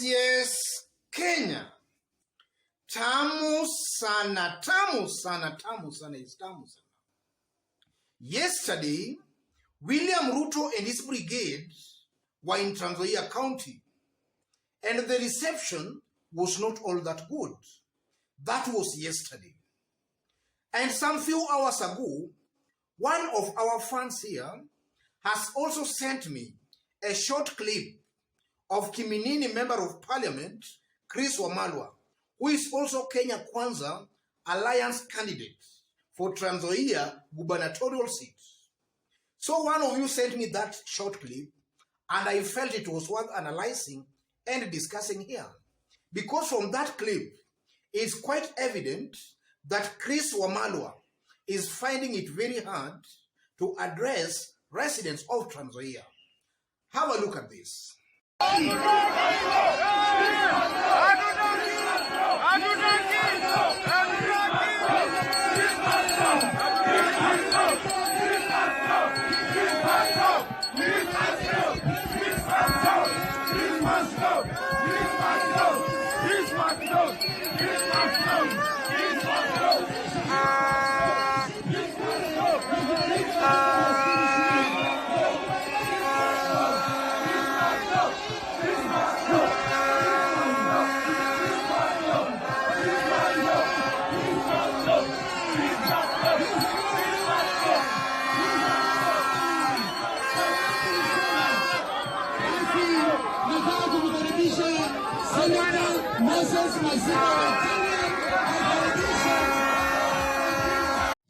Yes, Kenya. Tamu sana. Yesterday, William Ruto and his brigade were in Trans Nzoia County, and the reception was not all that good. That was yesterday. And some few hours ago, one of our fans here has also sent me a short clip of Kiminini Member of Parliament, Chris Wamalwa, who is also Kenya Kwanza Alliance candidate for Trans Nzoia gubernatorial seat. So one of you sent me that short clip, and I felt it was worth analyzing and discussing here. Because from that clip, it's quite evident that Chris Wamalwa is finding it very hard to address residents of Trans Nzoia. Have a look at this.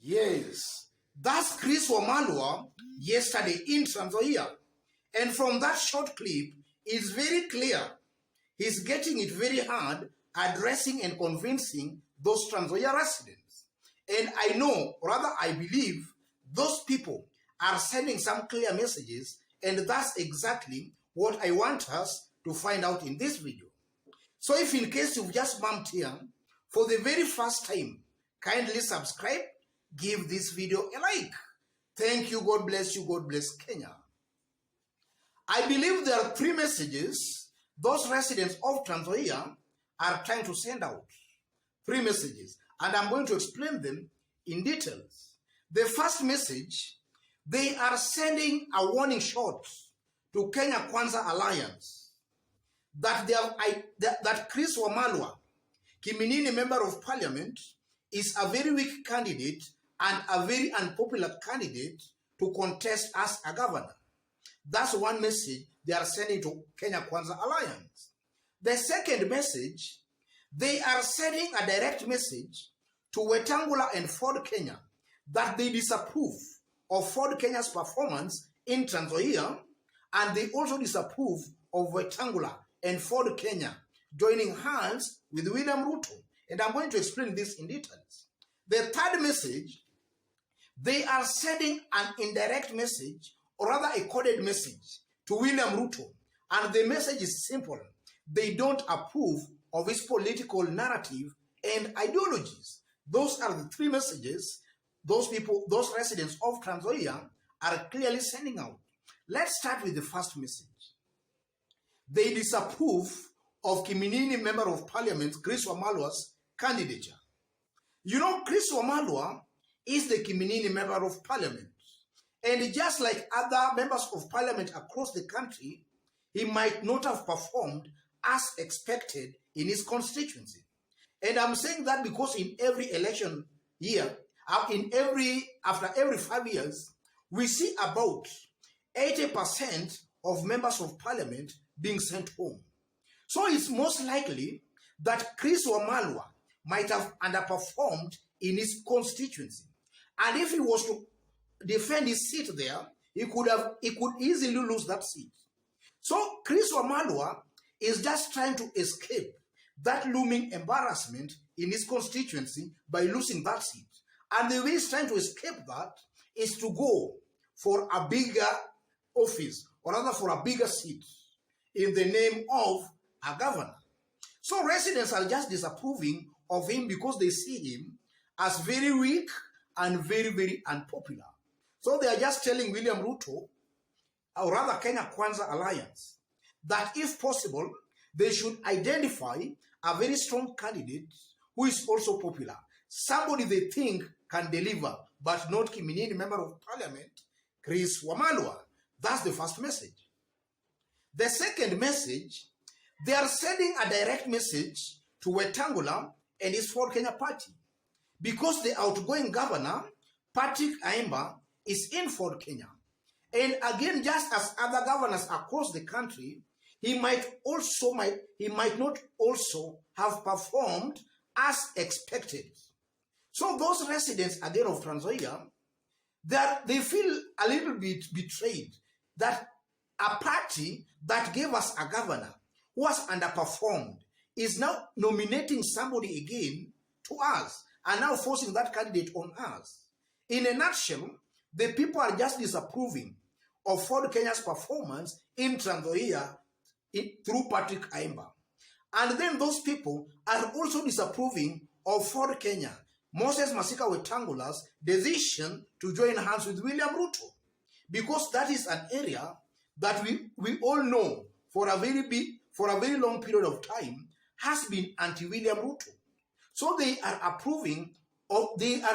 Yes, that's Chris Wamalwa yesterday in Trans Nzoia. And from that short clip, it's very clear he's getting it very hard addressing and convincing those Trans Nzoia residents. And I know, rather I believe, those people are sending some clear messages, and that's exactly what I want us to find out in this video. So if in case you've just bumped here for the very first time, kindly subscribe, give this video a like. Thank you, God bless you, God bless Kenya. I believe there are three messages those residents of Trans Nzoia are trying to send out. Three messages, and I'm going to explain them in details. The first message, they are sending a warning shot to Kenya Kwanza Alliance that that Chris Wamalwa, Kiminini Member of Parliament, is a very weak candidate and a very unpopular candidate to contest as a governor. That's one message they are sending to Kenya Kwanza Alliance. The second message, they are sending a direct message to Wetangula and Ford Kenya that they disapprove of Ford Kenya's performance in Trans Nzoia, and they also disapprove of Wetangula and Ford Kenya joining hands with William Ruto. And I'm going to explain this in details. The third message, they are sending an indirect message, or rather a coded message, to William Ruto. And the message is simple. They don't approve of his political narrative and ideologies. Those are the three messages those people, those residents of Trans Nzoia are clearly sending out. Let's start with the first message. They disapprove of Kiminini Member of Parliament, Chris Wamalwa's candidature. You know, Chris Wamalwa is the Kiminini Member of Parliament. And just like other members of Parliament across the country, he might not have performed as expected in his constituency. And I'm saying that because in every election year, after every 5 years, we see about 80% of members of Parliament being sent home. So it's most likely that Chris Wamalwa might have underperformed in his constituency. And if he was to defend his seat there, he could easily lose that seat. So Chris Wamalwa is just trying to escape that looming embarrassment in his constituency by losing that seat. And the way he's trying to escape that is to go for a bigger office, or rather for a bigger seat, in the name of a governor. So residents are just disapproving of him because they see him as very weak and very, very unpopular. So they are just telling William Ruto, or rather Kenya Kwanza Alliance, that if possible, they should identify a very strong candidate who is also popular. Somebody they think can deliver, but not Kiminini member of parliament, Chris Wamalwa. That's the first message. The second message, they are sending a direct message to Wetangula and his Ford Kenya party, because the outgoing governor, Patrick Aimba, is in Ford Kenya. And again, just as other governors across the country, he might not also have performed as expected. So those residents again of Trans Nzoia, they feel a little bit betrayed that a party that gave us a governor who has underperformed is now nominating somebody again to us and now forcing that candidate on us. In a nutshell, the people are just disapproving of Ford Kenya's performance in Trans Nzoia through Patrick Aimba. And then those people are also disapproving of Ford Kenya, Moses Masika Wetangula's decision to join hands with William Ruto, because that is an area that we all know for a very long period of time has been anti-William Ruto. So they are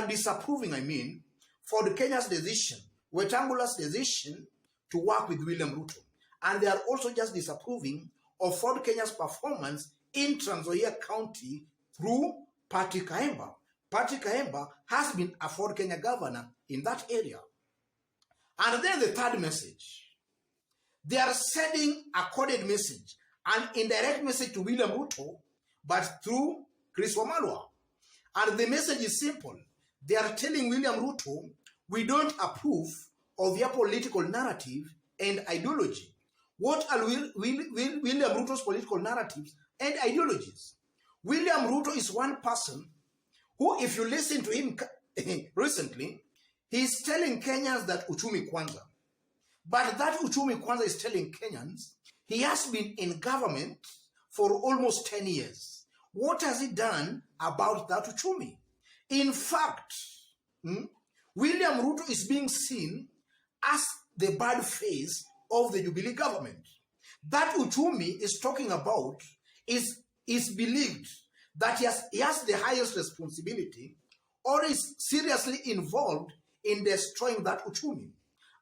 disapproving, for the Kenya's decision, Wetangula's decision to work with William Ruto. And they are also just disapproving of Ford Kenya's performance in Trans Nzoia County through Patrick Aimba. Patrick Aimba has been a Ford Kenya governor in that area. And then the third message, they are sending a coded message, an indirect message to William Ruto, but through Chris Wamalwa. And the message is simple. They are telling William Ruto, we don't approve of your political narrative and ideology. What are William Ruto's political narratives and ideologies? William Ruto is one person who, if you listen to him recently, he's telling Kenyans that Uchumi Kwanza. But that Uchumi Kwanza is telling Kenyans he has been in government for almost 10 years. What has he done about that Uchumi? In fact, William Ruto is being seen as the bad face of the Jubilee government. That Uchumi is talking about is believed that he has the highest responsibility or is seriously involved in destroying that Uchumi.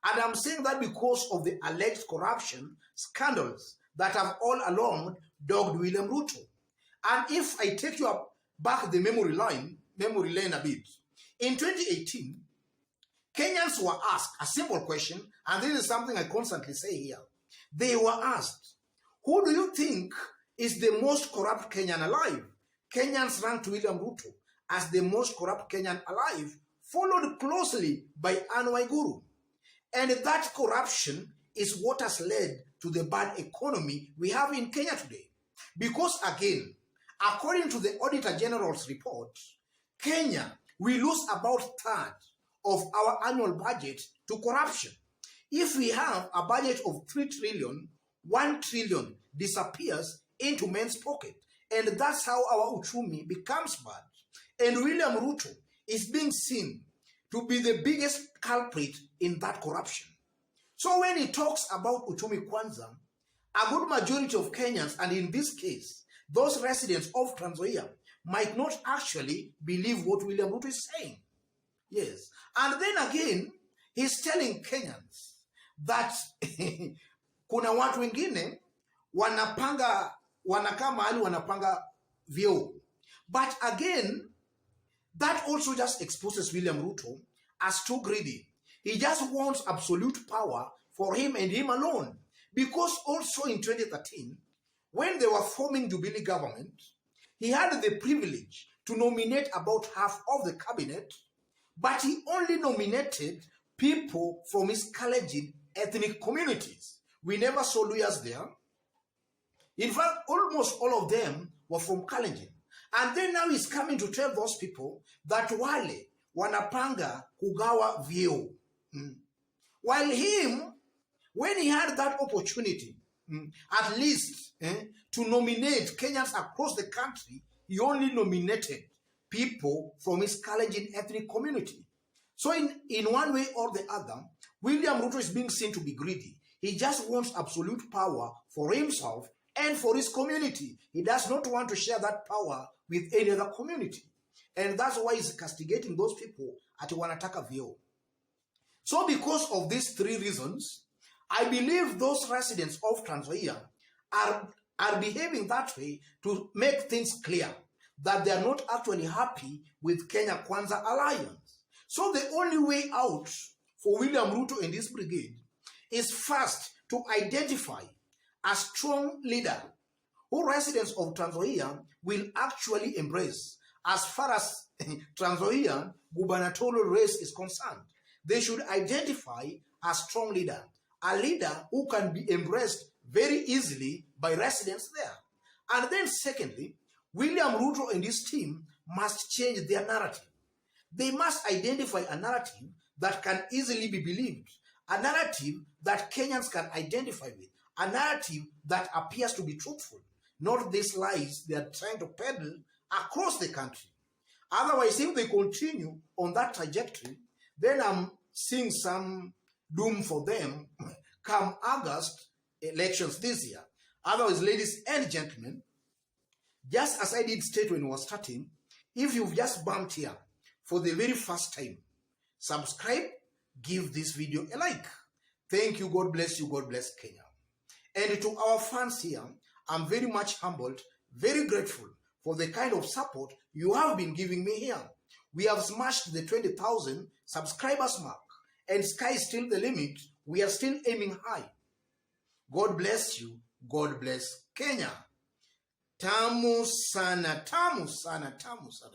And I'm saying that because of the alleged corruption scandals that have all along dogged William Ruto. And if I take you back the memory lane a bit, in 2018, Kenyans were asked a simple question, and this is something I constantly say here. They were asked, who do you think is the most corrupt Kenyan alive? Kenyans ranked William Ruto as the most corrupt Kenyan alive, followed closely by Anne Waiguru. And that corruption is what has led to the bad economy we have in Kenya today. Because again, according to the Auditor General's report, Kenya, we lose about a third of our annual budget to corruption. If we have a budget of 3 trillion, 1 trillion disappears into men's pocket. And that's how our Uchumi becomes bad. And William Ruto is being seen to be the biggest culprit in that corruption. So when he talks about Uchumi Kwanza, a good majority of Kenyans, and in this case, those residents of Trans Nzoia, might not actually believe what William Ruto is saying. Yes. And then again, he's telling Kenyans that kuna watu wengine wanakaa mahali wanapanga vyeo. But again, that also just exposes William Ruto as too greedy. He just wants absolute power for him and him alone. Because also in 2013, when they were forming Jubilee government, he had the privilege to nominate about half of the cabinet, but he only nominated people from his Kalenjin ethnic communities. We never saw lawyers there. In fact, almost all of them were from Kalenjin. And then now he's coming to tell those people that wale wanapanga kugawa vyeo. While him, when he had that opportunity, at least to nominate Kenyans across the country, he only nominated people from his Kalenjin ethnic community. So in one way or the other, William Ruto is being seen to be greedy. He just wants absolute power for himself and for his community. He does not want to share that power with any other community. And that's why he's castigating those people at wanataka vyeo. So because of these three reasons, I believe those residents of Trans Nzoia are behaving that way to make things clear that they are not actually happy with Kenya Kwanza alliance. So the only way out for William Ruto and his brigade is first to identify a strong leader who residents of Trans Nzoia will actually embrace as far as Trans Nzoia gubernatorial race is concerned. They should identify a strong leader, a leader who can be embraced very easily by residents there. And then secondly, William Ruto and his team must change their narrative. They must identify a narrative that can easily be believed, a narrative that Kenyans can identify with, a narrative that appears to be truthful, not these lies they are trying to peddle across the country. Otherwise, if they continue on that trajectory, then I'm seeing some doom for them come August elections this year. Otherwise, ladies and gentlemen, just as I did state when we were starting, if you've just bumped here for the very first time, subscribe, give this video a like. Thank you. God bless you. God bless Kenya. And to our fans here, I'm very much humbled, very grateful for the kind of support you have been giving me here. We have smashed the 20,000 subscribers mark, and sky is still the limit. We are still aiming high. God bless you. God bless Kenya. Tamu sana, tamu sana, tamu sana.